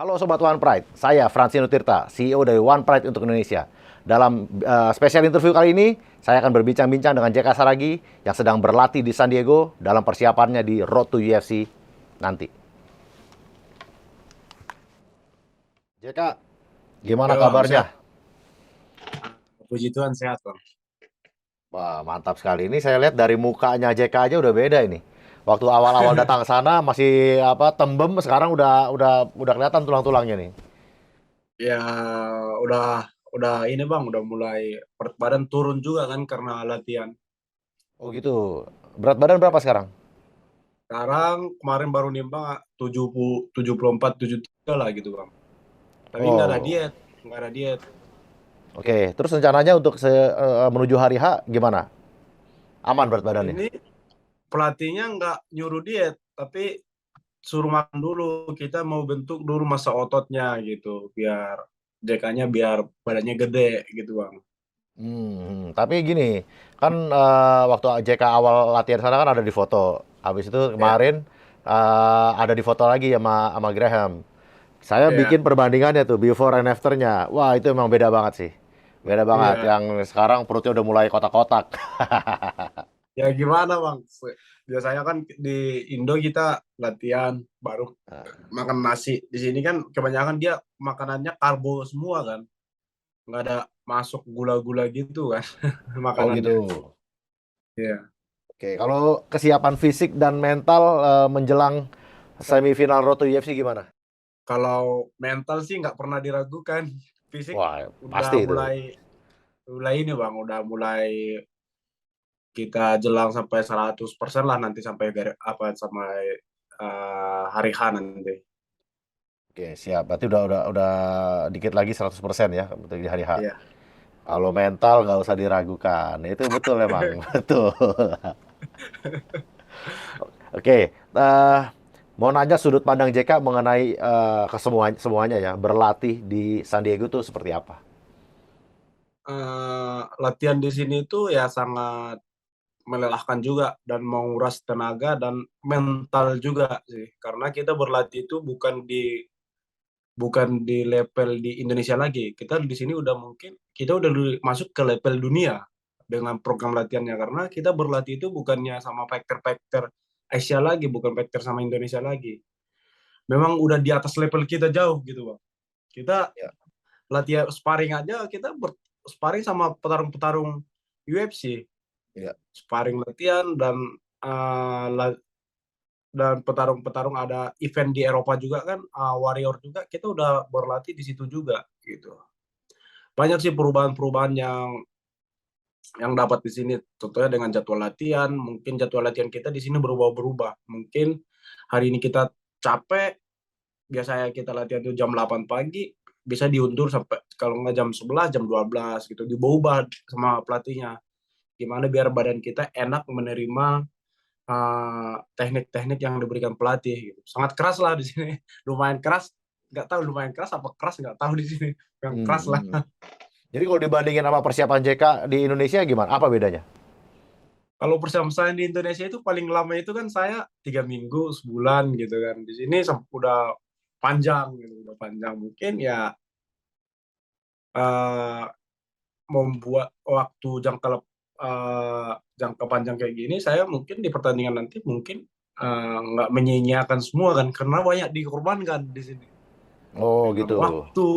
Halo Sobat One Pride, saya Fransino Tirta, CEO dari One Pride untuk Indonesia. Dalam spesial interview kali ini, saya akan berbincang-bincang dengan JK Saragi yang sedang berlatih di San Diego dalam persiapannya di Road to UFC nanti. JK, gimana Ya bang, sehat. kabarnya? Puji Tuhan sehat bang. Wah, mantap sekali. Ini saya lihat dari mukanya JK aja udah beda ini. Waktu awal-awal datang ke sana masih tembem, sekarang udah kelihatan tulang-tulangnya nih. Ya udah udah ini bang, udah mulai berat badan turun juga kan karena latihan. Oh gitu. Berat badan berapa sekarang? Sekarang kemarin baru nimbang 74, 73 lah gitu bang. Tapi nggak ada Oh, diet, nggak ada diet. oke. Terus rencananya untuk menuju hari H gimana? Aman berat badannya? Ini pelatihnya nggak nyuruh diet, tapi suruh makan dulu. Kita mau bentuk dulu masa ototnya gitu, biar JK-nya biar badannya gede gitu bang. Tapi gini, kan waktu JK awal latihan sana kan ada di foto. Habis itu Ya, kemarin ada di foto lagi sama Graham. Saya ya, bikin perbandingannya tuh before and after-nya. Wah, itu emang beda banget sih. Beda banget. iya. Yang sekarang perutnya udah mulai kotak-kotak. Ya gimana bang? Biasanya kan di Indo kita latihan baru makan nasi. Di sini kan kebanyakan dia makanannya karbo semua kan, nggak ada masuk gula-gula gitu kan Oh makanannya. gitu. Ya, Oke, kalau kesiapan fisik dan mental menjelang semifinal Road to UFC gimana? kalau mental sih nggak pernah diragukan. Fisik Wah, udah pasti itu. mulai mulai ini bang, udah mulai kita jelang sampai 100% lah nanti sampai sampai hari H nanti. Oke, siap. Berarti udah dikit lagi 100% ya untuk di hari H. Iya. Kalau mental nggak usah diragukan. Itu betul emang, betul. Oke, mau nanya sudut pandang JK mengenai semuanya ya, berlatih di San Diego tuh seperti apa? Latihan di sini tuh ya sangat melelahkan juga dan menguras tenaga dan mental juga sih karena kita berlatih itu bukan di level di Indonesia lagi, kita di sini udah mungkin kita udah masuk ke level dunia dengan program latihannya karena kita berlatih itu bukannya sama fighter-fighter Asia lagi, bukan fighter sama Indonesia lagi, memang udah di atas level kita jauh gitu bang. Kita Ya, latihan sparring aja, kita sparring sama petarung-petarung UFC, ya. sparring latihan uh, dan petarung-petarung ada event di Eropa juga kan, Warrior juga kita udah berlatih di situ juga gitu. Banyak sih perubahan-perubahan yang dapat di sini. Contohnya dengan jadwal latihan, mungkin jadwal latihan kita di sini berubah-berubah. Mungkin hari ini kita capek, biasanya kita latihan itu jam 8 pagi, bisa diundur sampai kalau nggak jam 11, jam 12 gitu. Diubah sama pelatihnya. Gimana biar badan kita enak menerima teknik-teknik yang diberikan pelatih gitu. Sangat keras lah di sini. Lumayan keras, nggak tahu lumayan keras apa keras nggak tahu di sini. Yang Hmm, keras lah. hmm. Jadi kalau dibandingin sama persiapan JK di Indonesia gimana? Apa bedanya? Kalau persiapan saya di Indonesia itu paling lama itu kan saya 3 minggu, sebulan gitu kan. Di sini udah panjang gitu, udah panjang. Mungkin ya eh, membuat waktu jangka panjang kayak gini, saya mungkin di pertandingan nanti mungkin nggak menyia-nyiakan semua kan, karena banyak dikorbankan di sini Oh dengan gitu. waktu,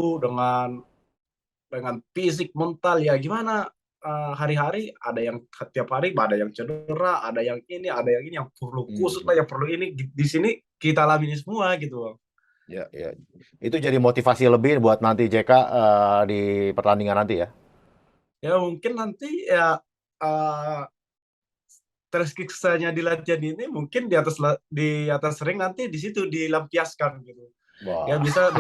dengan fisik, mental ya gimana, hari-hari ada yang tiap hari ada yang cedera, ada yang ini yang perlu khusus lah, Hmm. yang perlu ini di sini kita alami semua gitu bang. Ya, ya. Itu jadi motivasi lebih buat nanti JK di pertandingan nanti ya. Ya mungkin nanti ya uh, tersiksanya di latihan ini mungkin di atas ring nanti di situ dilampiaskan gitu. Ya Wah. bisa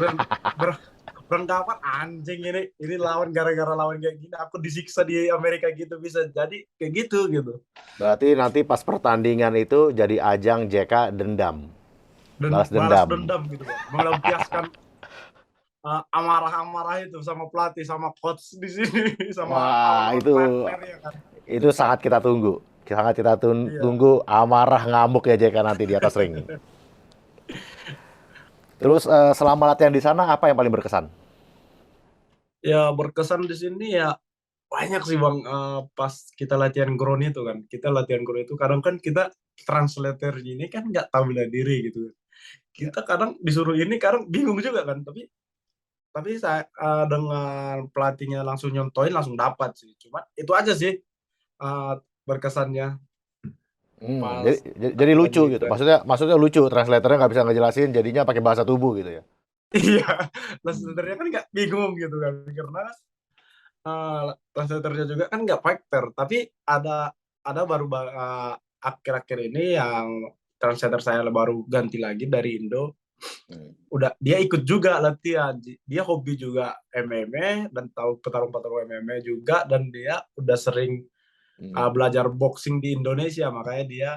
beranggapan anjing, ini lawan gara-gara lawan kayak gini aku disiksa di Amerika gitu, bisa jadi kayak gitu gitu. Berarti nanti pas pertandingan itu jadi ajang JK dendam. Dan Balas balas dendam. dendam gitu bang, melampiaskan amarah-amarah itu sama pelatih, sama coach di sini sama Wah, lawan-lawan partner ya kan. itu sangat kita tunggu. Sangat kita Iya. tunggu amarah ngamuk ya JK nanti di atas ring. Terus selama latihan di sana apa yang paling berkesan? Ya berkesan di sini ya banyak sih Bang, pas kita latihan ground itu kan. Kita latihan ground itu kadang kan kita translator ini kan nggak tahu bela diri gitu. Ya. Kita kadang disuruh ini kadang bingung juga kan, tapi saya dengan pelatihnya langsung nyontoin langsung dapat sih. Cuma itu aja sih berkesannya Jadi, pas jadi latihan lucu gitu gitu. kan. Maksudnya lucu. Translatornya nggak bisa ngejelasin, jadinya pakai bahasa tubuh gitu ya. Iya, Hmm. translatornya kan nggak bingung gitu kan, karena translatornya juga kan nggak fighter, tapi ada baru akhir-akhir ini yang translator saya baru ganti lagi dari Indo, Hmm. udah dia ikut juga latihan, dia hobi juga MMA dan tahu petarung-petarung MMA juga, dan dia udah sering Hmm. belajar boxing di Indonesia, makanya dia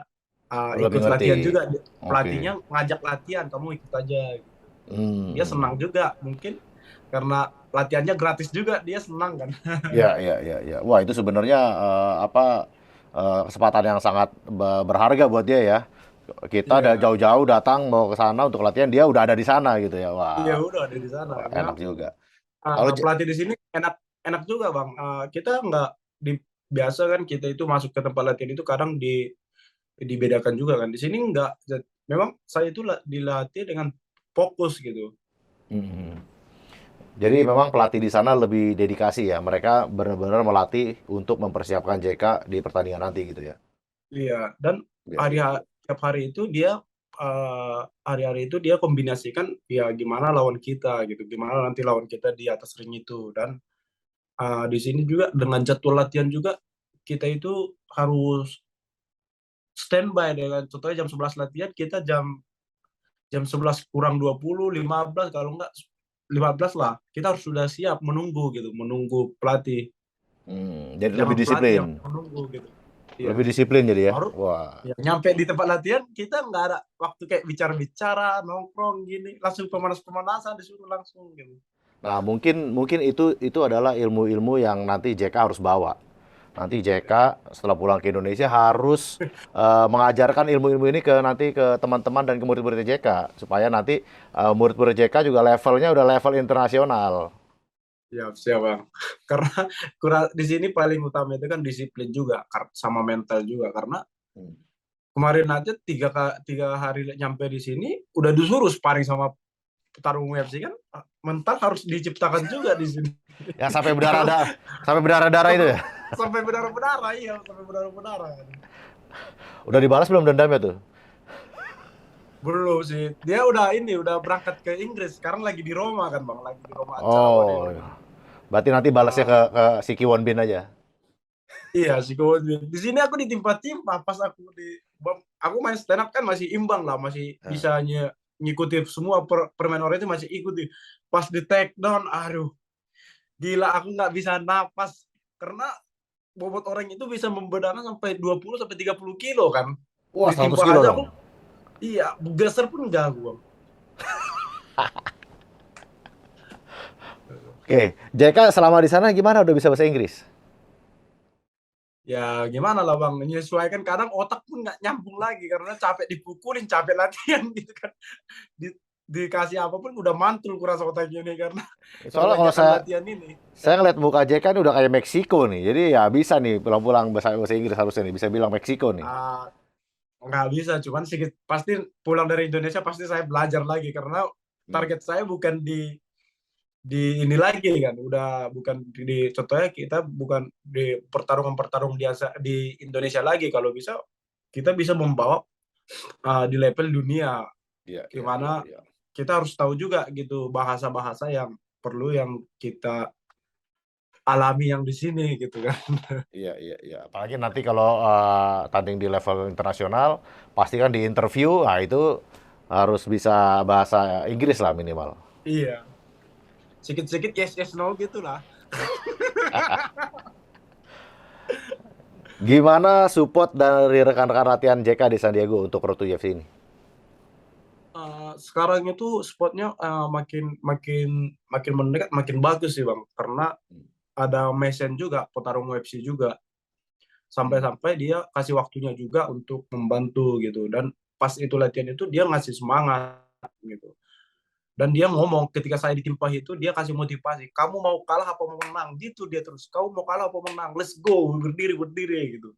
Lebih ikut ngerti. latihan juga. Oke. Pelatihnya ngajak latihan, kamu ikut aja gitu. Dia Hmm. senang juga, mungkin karena latihannya gratis juga, dia senang kan. Ya, ya, ya, ya. Wah, itu sebenarnya kesempatan yang sangat berharga buat dia ya. Kita ada Iya, jauh-jauh datang mau ke sana untuk latihan, dia udah ada di sana gitu ya. iya Wah, udah ada di sana. enak juga. Kalau Pelatih di sini enak enak juga bang. Kita nggak di biasa kan kita itu masuk ke tempat latihan itu kadang dibedakan juga kan. Di sini nggak. Memang saya itu dilatih dengan fokus gitu. Hmm. Jadi memang pelatih di sana lebih dedikasi ya. Mereka benar-benar melatih untuk mempersiapkan JK di pertandingan nanti gitu ya. Iya. Dan Ya, hari ya, ya. tiap hari itu dia hari-hari itu dia kombinasikan ya gimana lawan kita gitu, gimana nanti lawan kita di atas ring itu. Dan di sini juga dengan jadwal latihan juga kita itu harus standby dengan contohnya jam 11 latihan, kita jam jam 11 kurang 20, 15, kalau enggak 15 lah. Kita harus sudah siap menunggu gitu, menunggu pelatih. Jadi lebih Jangan pelatih yang disiplin. menunggu gitu. Lebih Iya. disiplin jadi ya. Baru Wah. ya nyampe di tempat latihan kita nggak ada waktu kayak bicara-bicara, nongkrong gini, langsung pemanas-pemanasan disuruh langsung gitu. Nah, mungkin mungkin itu adalah ilmu-ilmu yang nanti JK harus bawa. Nanti JK setelah pulang ke Indonesia harus mengajarkan ilmu-ilmu ini ke nanti ke teman-teman dan ke murid-murid JK supaya nanti murid-murid JK juga levelnya udah level internasional. Siap, siap bang. Karena di sini paling utama itu kan disiplin juga, sama mental juga. Karena Hmm. kemarin aja tiga hari nyampe di sini udah disuruh sparring sama petarung UFC kan, mental harus diciptakan juga di sini. Yang Karena sampai berdarah-darah itu sampai ya. sampai berdarah-berdarah, iya sampai berdarah-berdarah. Udah dibalas belum dendamnya tuh? Belum sih, dia udah berangkat ke Inggris, sekarang lagi di Roma kan bang, lagi di Roma Ancao dia. Oh, berarti nanti balasnya Ah, ke si Kiwon Bin aja. iya sih, di sini aku ditimpa-timpa pas aku main stand up kan masih imbang lah, masih Nah, bisa ngikuti semua permain orang itu masih ikuti. Pas di take down, aduh, gila aku nggak bisa napas karena bobot orang itu bisa membedakan sampai 20 sampai 30 kilo kan. wah, 100 Ditimpa kilo aja dong. aku, iya, geser pun enggak aku, Bang. Oke, JK selama di sana gimana? Udah bisa bahasa Inggris? Ya gimana lah Bang, menyesuaikan kadang otak pun nggak nyambung lagi karena capek dipukulin, capek latihan gitu kan. Di, dikasih apapun udah mantul kurasa otaknya nih karena Soalnya kalau kebanyakan latihan ini. saya ngeliat muka JK ini udah kayak Meksiko nih. Jadi ya bisa nih pulang-pulang bahasa bahasa Inggris harusnya nih. Bisa bilang Meksiko nih. Uh, nggak bisa, cuman sedikit pasti pulang dari Indonesia pasti saya belajar lagi karena Hmm. target saya bukan di ini lagi kan, udah bukan di contohnya kita bukan di pertarungan-pertarungan di Indonesia lagi, kalau bisa kita bisa membawa di level dunia, Iya, iya, iya, gimana iya. kita harus tahu juga gitu bahasa-bahasa yang perlu yang kita alami yang di sini gitu kan. Iya, iya, iya. Apalagi nanti kalau tanding di level internasional, pasti kan di interview, nah itu harus bisa bahasa Inggris lah minimal. Iya, sedikit-sedikit yes yes no gitulah. Gimana support dari rekan-rekan latihan JK di San Diego untuk Road to UFC ini? Sekarang itu spotnya makin makin makin mendekat, makin bagus sih bang, karena ada Mesen juga, petarung UFC juga, Hmm. sampai-sampai dia kasih waktunya juga untuk membantu gitu, dan pas itu latihan itu dia ngasih semangat gitu. Dan dia ngomong ketika saya ditimpa itu, dia kasih motivasi, kamu mau kalah apa mau menang, gitu dia terus, kamu mau kalah apa menang, let's go, berdiri berdiri gitu.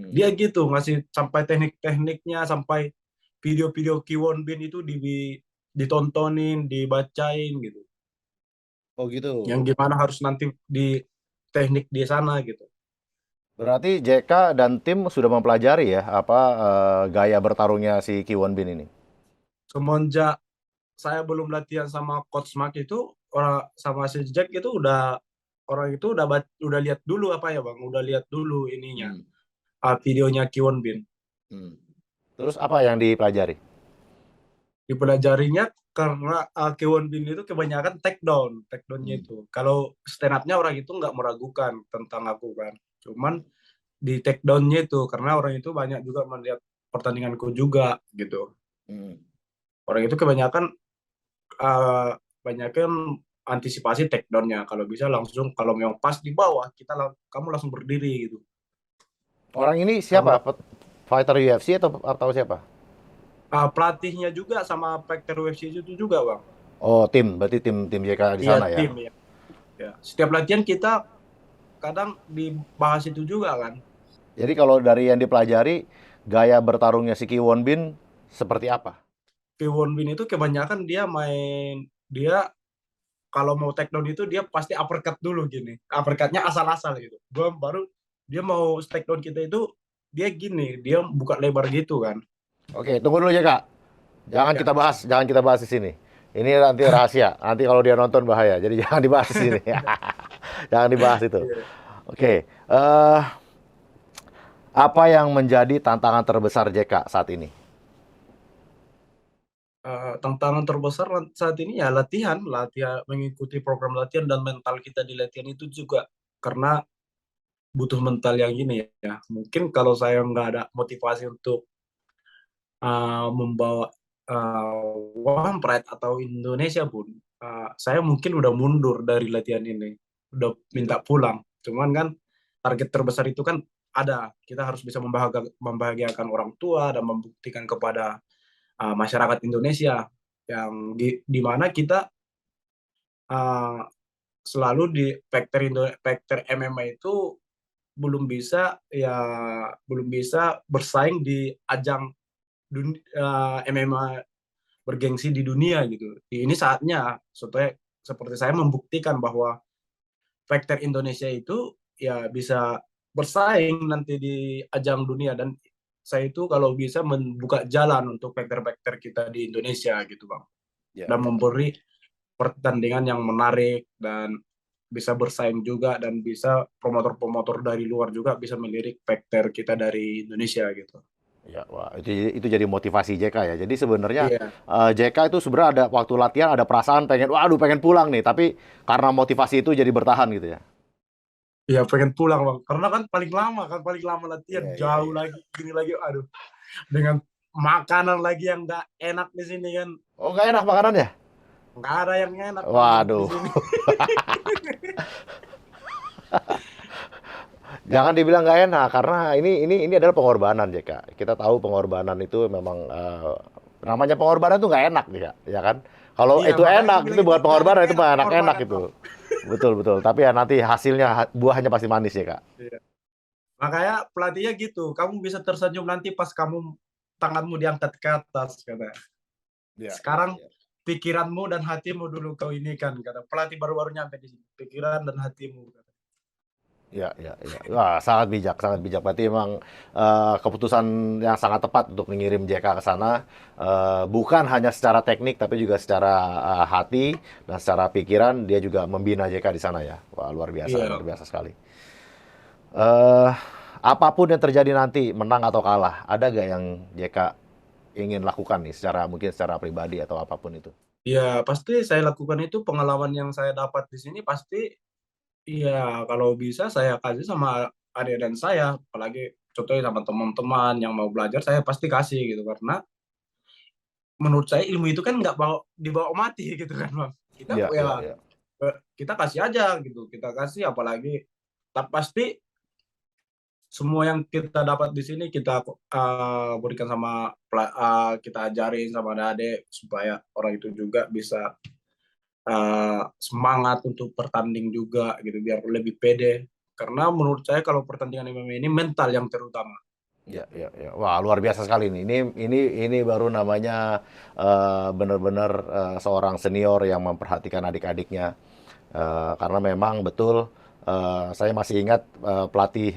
Dia Hmm. gitu ngasih sampai teknik-tekniknya, sampai video-video Kiwon Bin itu ditontonin, dibacain gitu. Oh gitu. Yang gimana harus nanti di teknik di sana gitu. Berarti JK dan tim sudah mempelajari ya apa gaya bertarungnya si Kiwon Bin ini. Semenjak saya belum latihan sama Coach Mark itu, orang sama si Jack itu orang itu udah lihat dulu apa ya bang, udah lihat dulu ininya, Hmm. videonya Kiwon Bin. Hmm. Terus apa yang dipelajari? Dipelajarinya karena Kiwon Bin itu kebanyakan take downnya Hmm. itu. Kalau stand up-nya orang itu nggak meragukan tentang aku kan. Cuman di take down-nya itu karena orang itu banyak juga melihat pertandinganku juga gitu. Hmm. Orang itu kebanyakan uh, antisipasi take down-nya. Kalau bisa langsung kalau memang pas di bawah kamu langsung berdiri gitu. Orang ini siapa? Karena Fighter UFC atau siapa? pelatihnya juga sama Factor UFC itu juga bang. Oh, tim. Berarti tim tim JK di Iya sana ya. tim ya. Ya. Setiap latihan kita kadang dibahas itu juga kan. Jadi kalau dari yang dipelajari, gaya bertarungnya si Kiwon Bin seperti apa? Won Bin itu kebanyakan dia kalau mau take down itu dia pasti uppercut dulu gini. Uppercutnya asal-asal gitu. Baru dia mau take down kita itu dia gini, dia buka lebar gitu kan. Oke, tunggu dulu JK. Ya. Jangan kita bahas di sini. Ini nanti rahasia. Nanti kalau dia nonton bahaya. Jadi jangan dibahas di sini. Jangan dibahas itu. Iya. Oke, apa yang menjadi tantangan terbesar JK saat ini? Tantangan terbesar saat ini ya latihan, mengikuti program latihan dan mental kita di latihan itu juga karena butuh mental yang gini ya. Mungkin kalau saya nggak ada motivasi untuk membawa One Pride atau Indonesia pun, saya mungkin udah mundur dari latihan ini, udah Gitu. minta pulang. Cuman kan target terbesar itu kan ada, kita harus bisa membahagiakan orang tua dan membuktikan kepada masyarakat Indonesia yang di mana kita uh, selalu di factor MMA itu belum bisa bersaing di ajang MMA bergengsi di dunia gitu. Ini saatnya seperti saya membuktikan bahwa Factor Indonesia itu ya bisa bersaing nanti di ajang dunia, dan saya itu kalau bisa membuka jalan untuk factor-factor kita di Indonesia gitu bang, Ya, dan ya. memberi pertandingan yang menarik dan bisa bersaing juga, dan bisa promotor-promotor dari luar juga bisa melirik factor kita dari Indonesia gitu. Ya, wah, itu jadi motivasi JK ya. Jadi sebenarnya Iya. JK itu sebenarnya ada waktu latihan ada perasaan pengen, waduh pengen pulang nih. Tapi karena motivasi itu jadi bertahan gitu ya. Iya pengen pulang bang, karena kan paling lama latihan Iya, iya, jauh iya. lagi, gini lagi, aduh, dengan makanan lagi yang nggak enak di sini kan, Oh, nggak enak makanannya? nggak ada yang enak bang di Waduh, sini. jangan dibilang nggak enak karena ini adalah pengorbanan JK. Kita tahu pengorbanan itu memang namanya pengorbanan itu nggak enak nih ya kan? Kalau Iya itu makanya aku enak itu bilang itu bukan nggak ada pengorbanan yang itu enak mah enak-enak pengorbanan bang. itu. Betul betul. Tapi ya nanti hasilnya buahnya pasti manis ya kak. Iya. Makanya pelatihnya gitu, kamu bisa tersenyum nanti pas tanganmu diangkat ke atas kata. Iya, iya, Sekarang iya. pikiranmu dan hatimu dulu kau ini kan, kata pelatih baru-baru nyampe di sini, pikiran dan hatimu kata. Ya, ya, ya. Wah, sangat bijak, sangat bijak. Berarti memang keputusan yang sangat tepat untuk mengirim JK ke sana, bukan hanya secara teknik, tapi juga secara hati dan secara pikiran. Dia juga membina JK di sana ya. Wah, luar Iya. biasa sekali. eh Apapun yang terjadi nanti, menang atau kalah, ada gak yang JK ingin lakukan nih, mungkin secara pribadi atau apapun itu? Ya, pasti saya lakukan itu, pengalaman yang saya dapat di sini pasti, iya, kalau bisa saya kasih sama adik dan saya, apalagi contohnya sama teman-teman yang mau belajar, saya pasti kasih gitu, karena menurut saya ilmu itu kan nggak dibawa mati gitu kan bang. Kita Ya, ya, ya ya. kita kasih aja gitu, kita kasih, apalagi tak pasti semua yang kita dapat di sini kita berikan sama kita ajarin sama adik supaya orang itu juga bisa semangat untuk bertanding juga gitu biar lebih pede. Karena menurut saya kalau pertandingan MMA ini mental yang terutama. Ya, ya, ya. Wah, luar biasa sekali nih. Ini baru namanya benar-benar seorang senior yang memperhatikan adik-adiknya. Karena memang betul saya masih ingat pelatih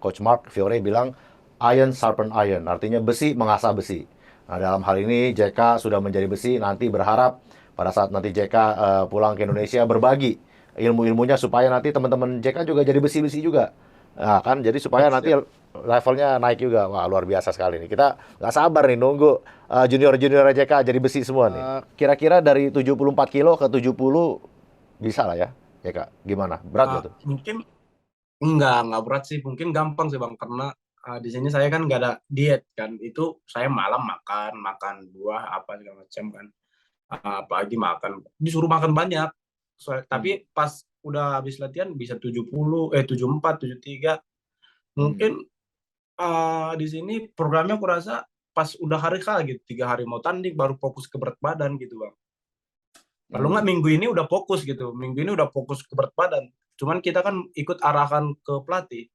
Coach Mark Fiore bilang iron sharpen iron, artinya besi mengasah besi. Nah, dalam hal ini JK sudah menjadi besi, nanti berharap pada saat nanti JK pulang ke Indonesia berbagi ilmu-ilmunya supaya nanti teman-teman JK juga jadi besi-besi juga. Nah, kan jadi supaya nanti levelnya naik juga. Wah, luar biasa sekali nih. Kita nggak sabar nih nunggu junior-junior JK jadi besi semua nih. Kira-kira dari 74 kilo ke 70 bisa lah ya, JK. Gimana? Berat nggak tuh? Mungkin nggak berat sih, mungkin gampang sih Bang, karena di sini saya kan nggak ada diet kan, itu saya malam makan buah apa segala macam kan, pagi makan, disuruh makan banyak, tapi pas udah habis latihan bisa 74, 73, mungkin di sini programnya aku rasa pas udah hari H gitu, 3 hari mau tanding baru fokus ke berat badan gitu Bang. Kalau nggak minggu ini udah fokus gitu, minggu ini udah fokus ke berat badan. Cuman kita kan ikut arahan ke pelatih.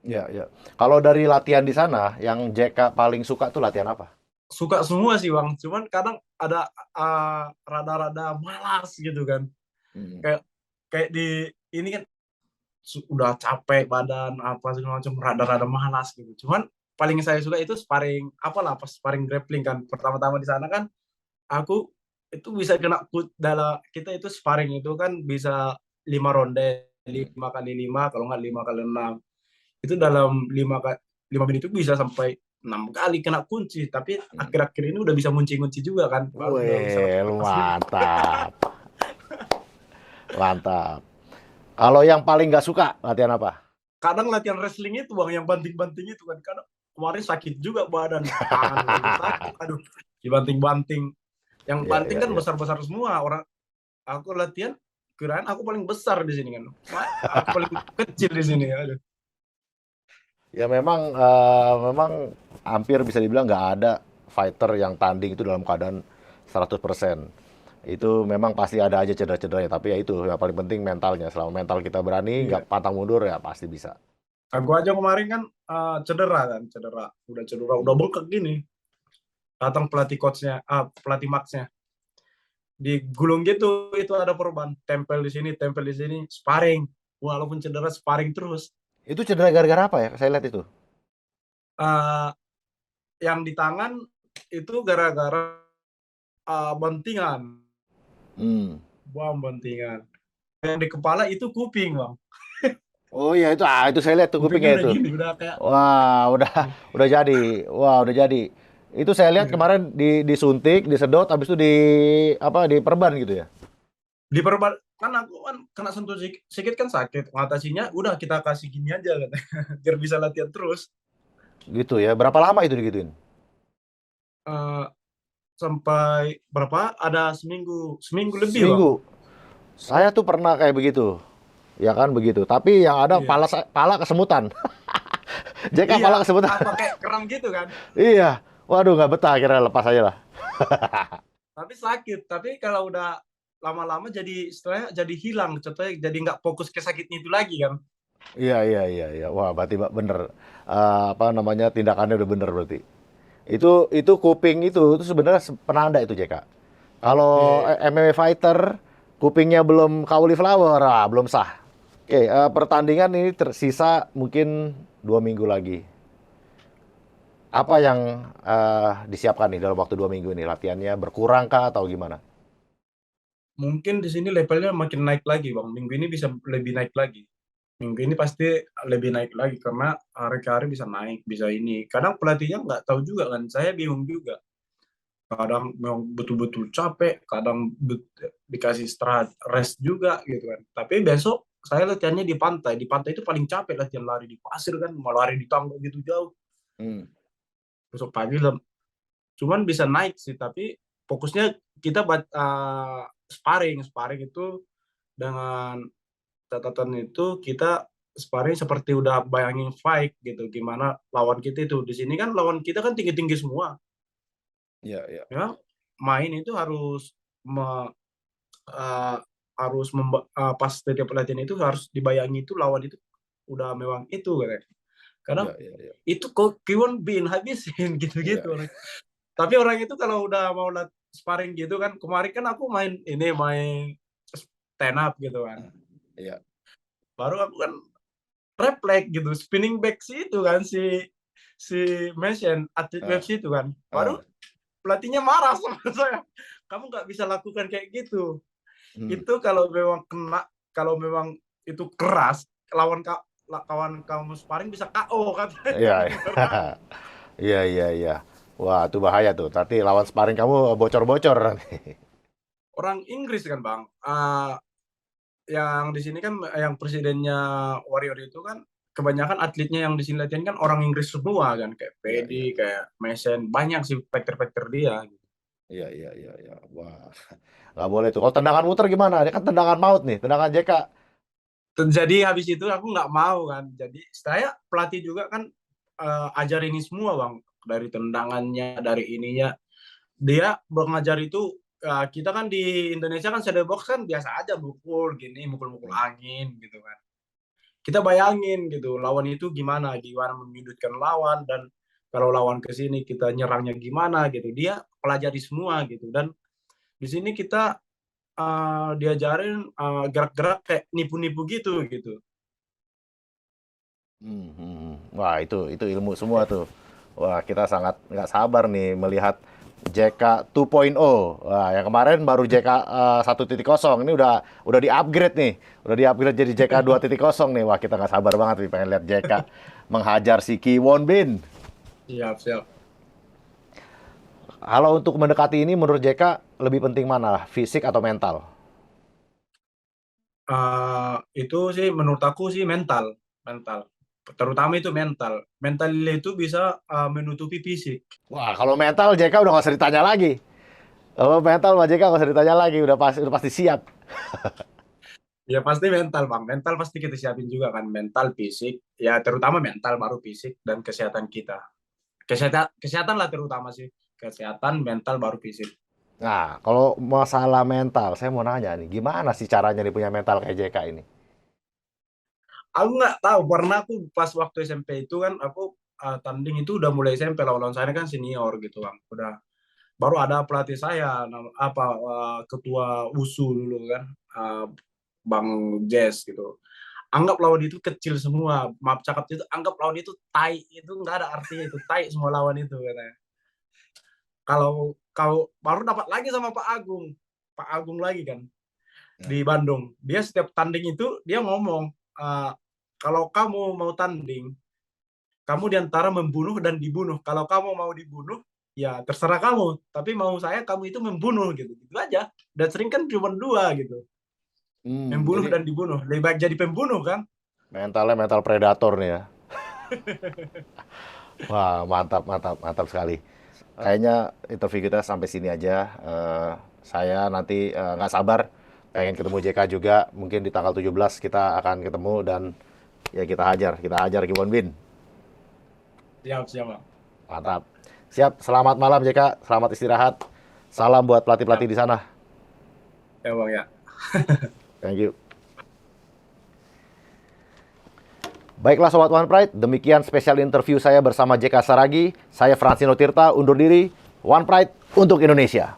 Ya, ya. Kalau dari latihan di sana, yang JK paling suka tuh latihan apa? Suka semua sih Bang, cuman kadang ada rada-rada malas gitu kan. Hmm. Kayak kayak di ini kan udah capek badan apa segala macam rada-rada malas gitu. Cuman paling saya suka itu sparring apalah pas sparring grappling kan. Pertama-tama di sana kan aku itu bisa kena dalam kita itu sparring itu kan bisa 5 ronde, 5 kali 5 kalau nggak 5 kali 6. Itu dalam 5 menit itu bisa sampai 6 kali kena kunci, tapi akhir-akhir ini udah bisa ngunci-ngunci juga kan, baru udah bisa Wih, lepas. mantap. Mantap. Kalau yang paling nggak suka latihan apa? Kadang latihan wrestling itu Bang, yang banting-banting itu kan, kadang kemarin sakit juga badan, tangan lagi sakit, aduh, dibanting-banting. Yang Ya, banting ya, kan ya. besar-besar semua orang. Aku latihan, kirain aku paling besar di sini kan. Aku paling kecil di sini. Aduh. Ya memang hampir bisa dibilang nggak ada fighter yang tanding itu dalam keadaan 100%. Itu memang pasti ada aja cedera-cederanya, tapi ya itu yang paling penting mentalnya. Selama mental kita berani, Iya. nggak pantang mundur ya pasti bisa. Aku aja kemarin kan cedera. Udah cedera, udah bengkak gini. Datang pelatih coachnya, pelatih maxnya. Digulung gitu, itu ada korban. Tempel di sini, sparring. Walaupun cedera, sparring terus. Itu cedera gara-gara apa ya? Saya lihat itu. Uh, yang di tangan itu gara-gara bantingan. Hmm. Bantingan. Yang di kepala itu kuping, Bang. Oh iya itu saya lihat tuh Kupingnya kupingnya udah itu. gini, udah kayak Wah, udah jadi. Wah, udah jadi. Itu saya lihat iya. kemarin disuntik, disedot, habis itu diperban gitu ya. Diperban kan aku kan kena sentuh sedikit kan sakit. Ngatasinya udah kita kasih gini aja kan. Biar bisa latihan terus. Gitu ya. Berapa lama itu digituin? Uh, sampai berapa? Ada seminggu lebih, Bang. Seminggu. Saya tuh pernah kayak begitu. Ya kan begitu. Tapi yang ada Iya. pala kesemutan. JK Iya, pala kesemutan. apa kayak kram gitu kan. Iya. Waduh, nggak betah akhirnya lepas aja lah. Tapi sakit. Tapi kalau udah lama-lama jadi istilahnya jadi hilang. Contohnya jadi nggak fokus ke sakitnya itu lagi kan. Iya, iya, iya, iya. Wah, berarti bener. Apa namanya tindakannya udah bener berarti. Itu kuping itu sebenarnya penanda itu JK. Kalau Iya. MMA fighter kupingnya belum cauliflower, belum sah. Oke, pertandingan ini tersisa mungkin 2 minggu lagi. Apa yang disiapkan nih dalam waktu 2 minggu ini? Latihannya berkurang kah atau gimana? Mungkin di sini levelnya makin naik lagi, Bang. Minggu ini bisa lebih naik lagi. Minggu ini pasti lebih naik lagi karena hari ke hari bisa naik, bisa ini. Kadang pelatihnya nggak tahu juga kan, saya bingung juga. Kadang memang betul-betul capek, kadang dikasih istirahat, rest juga gitu kan. Tapi besok saya latihannya di pantai. Di pantai itu paling capek latihan lari di pasir kan, mau lari di tangga gitu jauh. Hmm. Besok pagi cuman bisa naik sih, tapi fokusnya kita sparring itu dengan catatan itu kita sparring seperti udah bayangin fight gitu, gimana lawan kita itu. Di sini kan lawan kita kan tinggi-tinggi semua, Iya, iya. ya. Main itu harus eee, pas setiap pelatihan itu harus dibayangi itu lawan itu udah memang itu katanya. Kadang, Iya, iya, iya. "Itu kok Kwon Bin, habisin," Iya, gitu-gitu orang. Tapi orang itu kalau udah mau sparring gitu kan, kemarin kan aku main stand up gitu kan. iya. Baru aku kan refleks gitu, spinning back si itu kan, si si Mesian, atlet Heeh, UFC itu kan. heeh. Baru pelatihnya marah sama saya, "Kamu nggak bisa lakukan kayak gitu. Hmm. Itu kalau memang kena, kalau memang itu keras, kawan kamu sparring bisa KO," Iya, katanya. iya. Iya, iya, iya. Wah, itu bahaya tuh. Nanti lawan sparring kamu bocor-bocor nanti. Orang Inggris kan, Bang, yang di sini kan yang presidennya Warrior itu kan kebanyakan atletnya yang di sini latihan kan orang Inggris semua kan, kayak Iya, iya, Paddy, iya. kayak Mason, banyak sih fighter-fighter dia. Iya, iya, iya, iya. Wah, nggak boleh tuh. Kalau tendangan muter gimana? Dia kan tendangan maut nih, tendangan JK. Jadi habis itu aku nggak mau kan. Jadi saya pelatih juga kan ajar ini semua bang, dari tendangannya, dari ininya. Dia mengajar itu, kita kan di Indonesia kan shadow box kan biasa aja mukul gini, mukul-mukul Hmm. angin gitu kan. Kita bayangin gitu lawan itu gimana, gimana menyudutkan lawan, dan kalau lawan ke sini kita nyerangnya gimana gitu. Dia pelajari semua gitu, dan di sini kita diajarin gerak-gerak kayak nipu-nipu gitu. Hmm, hmm, hmm. Wah, itu ilmu semua tuh. Wah, kita sangat nggak sabar nih melihat JK 2.0. Wah, yang kemarin baru JK 1.0. Ini udah di-upgrade nih. Udah di-upgrade jadi JK 2.0 nih. Wah, kita nggak sabar banget nih pengen lihat JK menghajar si Ki Won Bin. Siap, siap. Kalau untuk mendekati ini menurut JK lebih penting mana? Fisik atau mental? Itu sih menurut aku sih mental, mental. Terutama itu mental. Mental itu bisa menutupi fisik. Wah, kalau mental JK udah nggak usah ditanya lagi. Kalau mental Pak JK nggak usah ditanya lagi, udah pasti siap. Ya pasti mental bang, mental pasti kita siapin juga kan, mental, fisik. Ya terutama mental baru fisik dan kesehatan kita. Kesehatan lah terutama sih. Kesehatan, mental baru fisik. Nah, kalau masalah mental, saya mau nanya nih, gimana sih caranya nih punya mental kayak JK ini? Aku nggak tahu, karena aku pas waktu SMP itu kan aku tanding itu udah mulai SMP, lawan saya kan senior gitu bang. Udah baru ada pelatih saya, ketua USU dulu kan, uh, Bang Jess gitu. Anggap lawan itu kecil semua, maaf cakap itu, anggap lawan itu tai, itu nggak ada artinya, itu tai semua lawan itu katanya. Kalau kau baru dapat lagi sama Pak Agung lagi kan Nah. di Bandung. Dia setiap tanding itu dia ngomong, kalau kamu mau tanding, kamu diantara membunuh dan dibunuh. Kalau kamu mau dibunuh, ya terserah kamu. Tapi mau saya, kamu itu membunuh gitu. Gitu aja. Dan sering kan cuma dua gitu. Membunuh Jadi dan dibunuh. Lebih baik jadi pembunuh kan? mentalnya mental predator nih ya. Wah, mantap, mantap, mantap sekali. Kayaknya interview kita sampai sini aja. Saya nanti nggak sabar pengen ketemu JK juga. Mungkin di tanggal 17 kita akan ketemu dan ya kita hajar Gibbon Bin. Siap, siap, Bang. Mantap. Siap, selamat malam JK, selamat istirahat. Salam buat Siap. pelatih-pelatih di sana. Ya, Bang ya. Thank you. Baiklah Sobat One Pride, demikian spesial interview saya bersama JK Saragi. Saya Fransino Tirta, undur diri. One Pride untuk Indonesia.